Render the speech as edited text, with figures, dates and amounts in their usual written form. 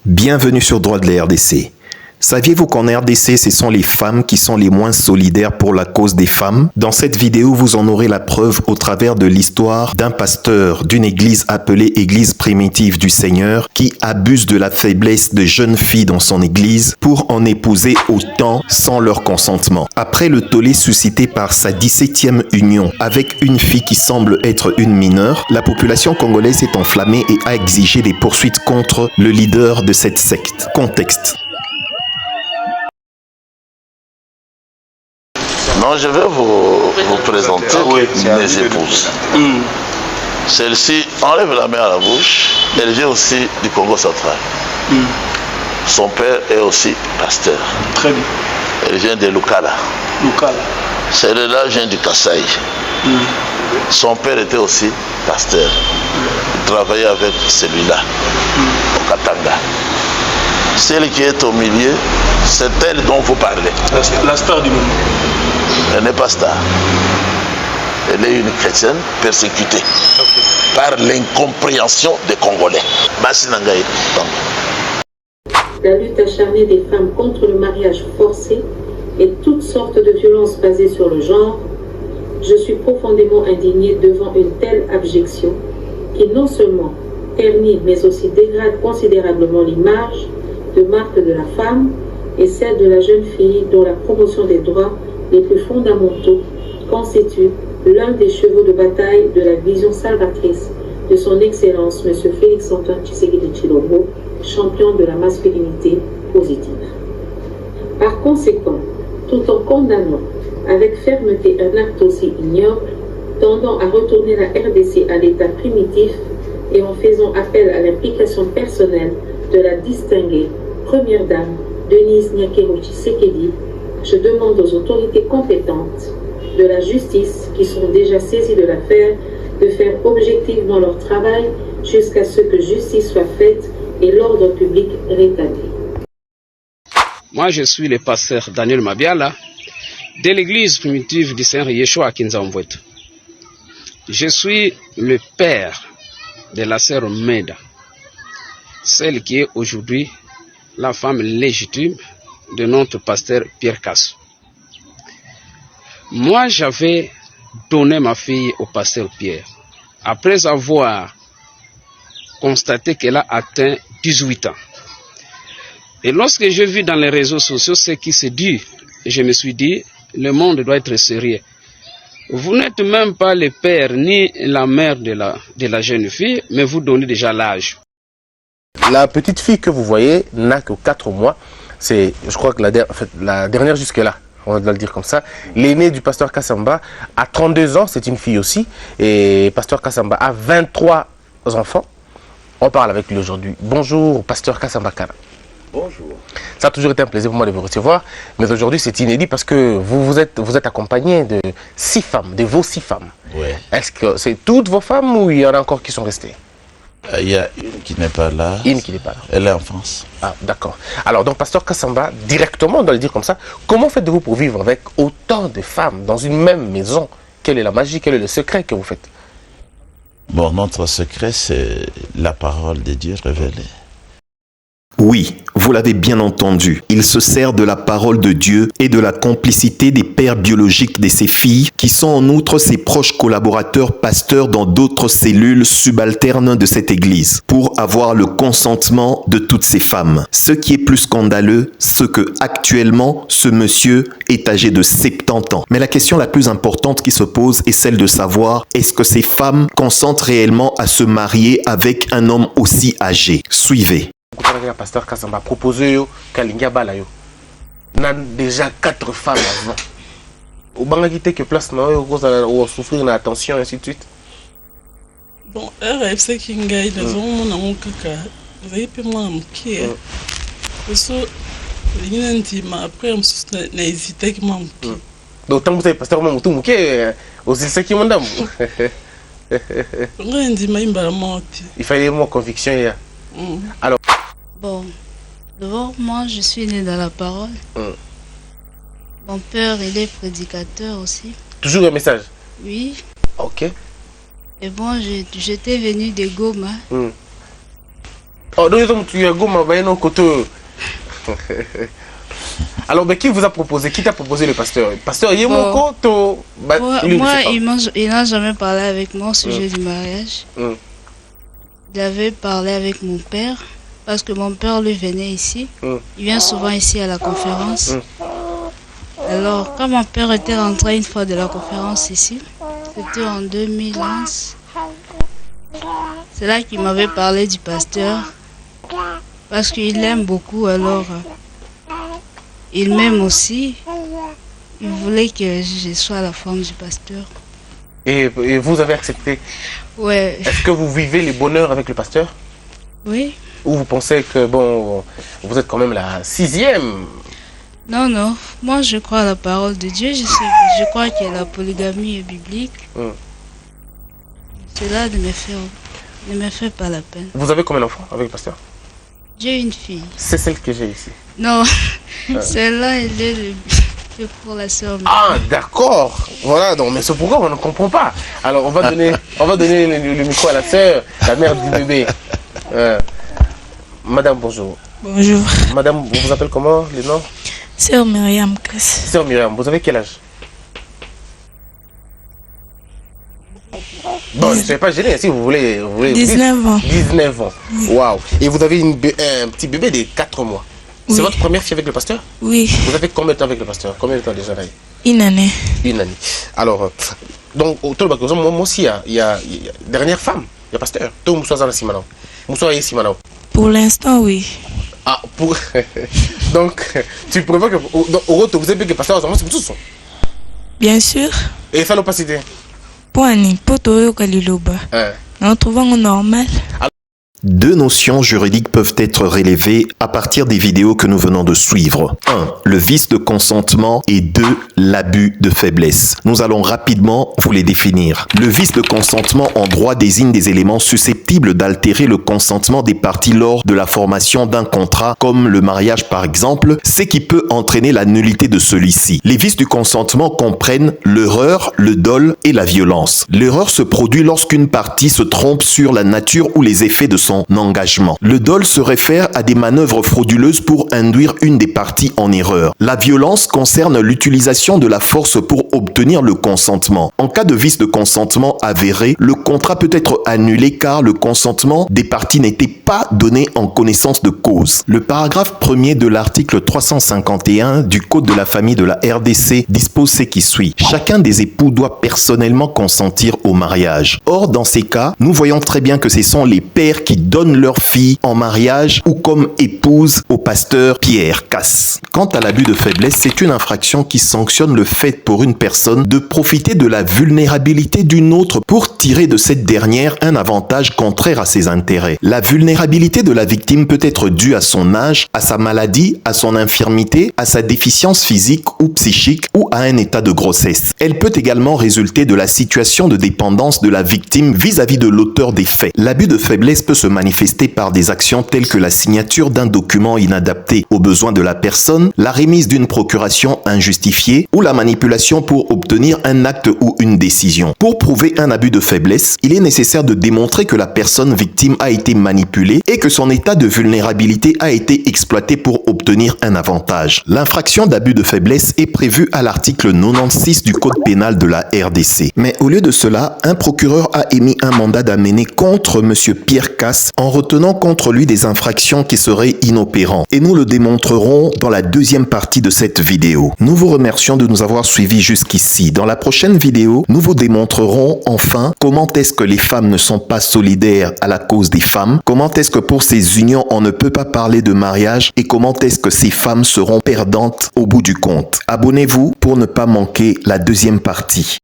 Bienvenue sur Droit de la RDC. Saviez-vous qu'en RDC, ce sont les femmes qui sont les moins solidaires pour la cause des femmes? Dans cette vidéo, vous en aurez la preuve au travers de l'histoire d'un pasteur d'une église appelée Église primitive du Seigneur qui abuse de la faiblesse de jeunes filles dans son église pour en épouser autant sans leur consentement. Après le tollé suscité par sa 17e union avec une fille qui semble être une mineure, la population congolaise s'est enflammée et a exigé des poursuites contre le leader de cette secte. Contexte. Non, je vais vous présenter mes épouses. Celle-ci enlève la main à la bouche. Elle vient aussi du Congo central. Son père est aussi pasteur. Très bien. Elle vient de Lukala. Celle-là vient du Kasaï. Son père était aussi pasteur. Il travaillait avec celui-là, au Katanga. Celle qui est au milieu, c'est elle dont vous parlez. La star du moment. Elle n'est pas star. Elle est une chrétienne persécutée par l'incompréhension des Congolais. La lutte acharnée des femmes contre le mariage forcé et toutes sortes de violences basées sur le genre, je suis profondément indignée devant une telle abjection qui non seulement ternit mais aussi dégrade considérablement l'image de marque de la femme et celle de la jeune fille dont la promotion des droits les plus fondamentaux constitue l'un des chevaux de bataille de la vision salvatrice de son Excellence M. Félix-Antoine Tshisekedi Tshilombo, champion de la masculinité positive. Par conséquent, tout en condamnant avec fermeté un acte aussi ignoble, tendant à retourner la RDC à l'état primitif et en faisant appel à l'implication personnelle de la distinguée Première Dame Denise Nyakero Tshisekedi, je demande aux autorités compétentes de la justice qui sont déjà saisies de l'affaire de faire objectivement leur travail jusqu'à ce que justice soit faite et l'ordre public rétabli. Moi, je suis le pasteur Daniel Mabiala de l'église primitive du Seigneur Yeshua à Kinzambouet. Je suis le père de la sœur Meda, celle qui est aujourd'hui la femme légitime de notre pasteur Pierre Cassou. Moi, j'avais donné ma fille au pasteur Pierre, après avoir constaté qu'elle a atteint 18 ans. Et lorsque j'ai vu dans les réseaux sociaux ce qui se dit, je me suis dit, le monde doit être sérieux. Vous n'êtes même pas le père ni la mère de la jeune fille, mais vous donnez déjà l'âge. La petite fille que vous voyez n'a que 4 mois. C'est, je crois que la dernière jusque-là, on va le dire comme ça. L'aîné du pasteur Kassamba a 32 ans, c'est une fille aussi. Et pasteur Kassamba a 23 enfants. On parle avec lui aujourd'hui. Bonjour, pasteur Kassamba Kana. Bonjour. Ça a toujours été un plaisir pour moi de vous recevoir. Mais aujourd'hui, c'est inédit parce que vous êtes accompagné de 6 femmes, de vos 6 femmes. Oui. Est-ce que c'est toutes vos femmes ou il y en a encore qui sont restées? Il y a une qui n'est pas là. Une qui n'est pas là. Elle est en France. Ah, d'accord. Alors, donc, pasteur Kassamba, directement, on doit le dire comme ça, comment faites-vous pour vivre avec autant de femmes dans une même maison? Quelle est la magie, quel est le secret que vous faites? Bon, notre secret, c'est la parole de Dieu révélée. Oui, vous l'avez bien entendu, il se sert de la parole de Dieu et de la complicité des pères biologiques de ses filles, qui sont en outre ses proches collaborateurs pasteurs dans d'autres cellules subalternes de cette église, pour avoir le consentement de toutes ces femmes. Ce qui est plus scandaleux, c'est que actuellement, ce monsieur est âgé de 70 ans. Mais la question la plus importante qui se pose est celle de savoir, est-ce que ces femmes consentent réellement à se marier avec un homme aussi âgé? Suivez. Pasteur Kassamba proposé Kalinga Balayo. N'a déjà 4 femmes avant. Au banc qui que place ou souffrir d'attention et ainsi de suite. Bon, elle c'est qui ngaï dans mon amour kaka. Vous avez pu moi m'ki. Parce que l'inantima après on se n'hésite que moi m'ki. Donc tant que vous avez pasteur moi tout m'ki aussi c'est qui mon dame. On a dit maïmba mort. Il fallait moins conviction hier. Alors. Bon, d'abord, moi, je suis née dans la parole. Mon père, il est prédicateur aussi. Toujours un message? Oui. Ok. Et bon, j'étais venue de Goma. Oh, donc tu as gommé non côté. Alors, mais qui vous a proposé? Qui t'a proposé le pasteur? Le pasteur Yemoko, il n'a jamais parlé avec moi au sujet du mariage. Il avait parlé avec mon père, parce que mon père lui venait ici. Il vient souvent ici à la conférence. Alors, quand mon père était rentré une fois de la conférence ici, c'était en 2011, c'est là qu'il m'avait parlé du pasteur, parce qu'il l'aime beaucoup, alors il m'aime aussi. Il voulait que je sois la femme du pasteur. Et vous avez accepté? Ouais. Est-ce que vous vivez les bonheurs avec le pasteur? Oui. Ou vous pensez que, bon, vous êtes quand même la 6e? Non, non. Moi, je crois à la parole de Dieu. Je crois que la polygamie est biblique. Cela ne me fait pas la peine. Vous avez combien d'enfants avec le pasteur? J'ai une fille. C'est celle que j'ai ici. Non, celle-là, elle est pour la sœur. Ah, d'accord. Voilà, donc, mais c'est pourquoi on ne comprend pas. Alors, on va donner le micro à la sœur, la mère du bébé. Madame, bonjour. Bonjour. Madame, vous vous appelez comment, le nom? Sœur Myriam Kass. Sœur Myriam, vous avez quel âge? Bon, ne soyez pas gêné, si vous voulez 19 ans. 19 ans. Waouh. Et vous avez un petit bébé de 4 mois. C'est votre première fille avec le pasteur? Oui. Vous avez combien de temps avec le pasteur? Combien de temps déjà là? Une année. Une année. Alors, donc, autour de moi aussi, il y a dernière femme, il y a pasteur. Tout le monde ici maintenant. Pour l'instant, oui. Ah, pour... Donc, tu prévois que au retour, vous avez que le pasteur c'est tout. Bien sûr. Et ça pas cité. Pour Poto Kaliloba. Nous trouvons normal. Deux notions juridiques peuvent être relevées à partir des vidéos que nous venons de suivre. 1. Le vice de consentement et 2. L'abus de faiblesse. Nous allons rapidement vous les définir. Le vice de consentement en droit désigne des éléments susceptibles d'altérer le consentement des parties lors de la formation d'un contrat, comme le mariage par exemple, ce qui peut entraîner la nullité de celui-ci. Les vices du consentement comprennent l'erreur, le dol et la violence. L'erreur se produit lorsqu'une partie se trompe sur la nature ou les effets de son engagement. Le dol se réfère à des manœuvres frauduleuses pour induire une des parties en erreur. La violence concerne l'utilisation de la force pour obtenir le consentement. En cas de vice de consentement avéré, le contrat peut être annulé car le consentement des parties n'était pas donné en connaissance de cause. Le paragraphe 1er de l'article 351 du Code de la famille de la RDC dispose ce qui suit. Chacun des époux doit personnellement consentir au mariage. Or, dans ces cas, nous voyons très bien que ce sont les pères qui donnent leur fille en mariage ou comme épouse au pasteur Pierre Kass. Quant à l'abus de faiblesse, c'est une infraction qui sanctionne le fait pour une personne de profiter de la vulnérabilité d'une autre pour tirer de cette dernière un avantage contraire à ses intérêts. La vulnérabilité de la victime peut être due à son âge, à sa maladie, à son infirmité, à sa déficience physique ou psychique ou à un état de grossesse. Elle peut également résulter de la situation de dépendance de la victime vis-à-vis de l'auteur des faits. L'abus de faiblesse peut se manifester par des actions telles que la signature d'un document inadapté aux besoins de la personne, la remise d'une procuration injustifiée ou la manipulation pour obtenir un acte ou une décision. Pour prouver un abus de faiblesse, il est nécessaire de démontrer que la personne victime a été manipulée et que son état de vulnérabilité a été exploité pour obtenir un avantage. L'infraction d'abus de faiblesse est prévue à l'article 96 du Code pénal de la RDC. Mais au lieu de cela, un procureur a émis un mandat d'amener contre M. Pierre Kass en retenant contre lui des infractions qui seraient inopérantes. Et nous le démontrerons dans la deuxième partie de cette vidéo. Nous vous remercions de nous avoir suivis jusqu'ici. Dans la prochaine vidéo, nous vous démontrerons enfin comment est-ce que les femmes ne sont pas solidaires à la cause des femmes, comment est-ce que pour ces unions on ne peut pas parler de mariage et comment est-ce que ces femmes seront perdantes au bout du compte. Abonnez-vous pour ne pas manquer la deuxième partie.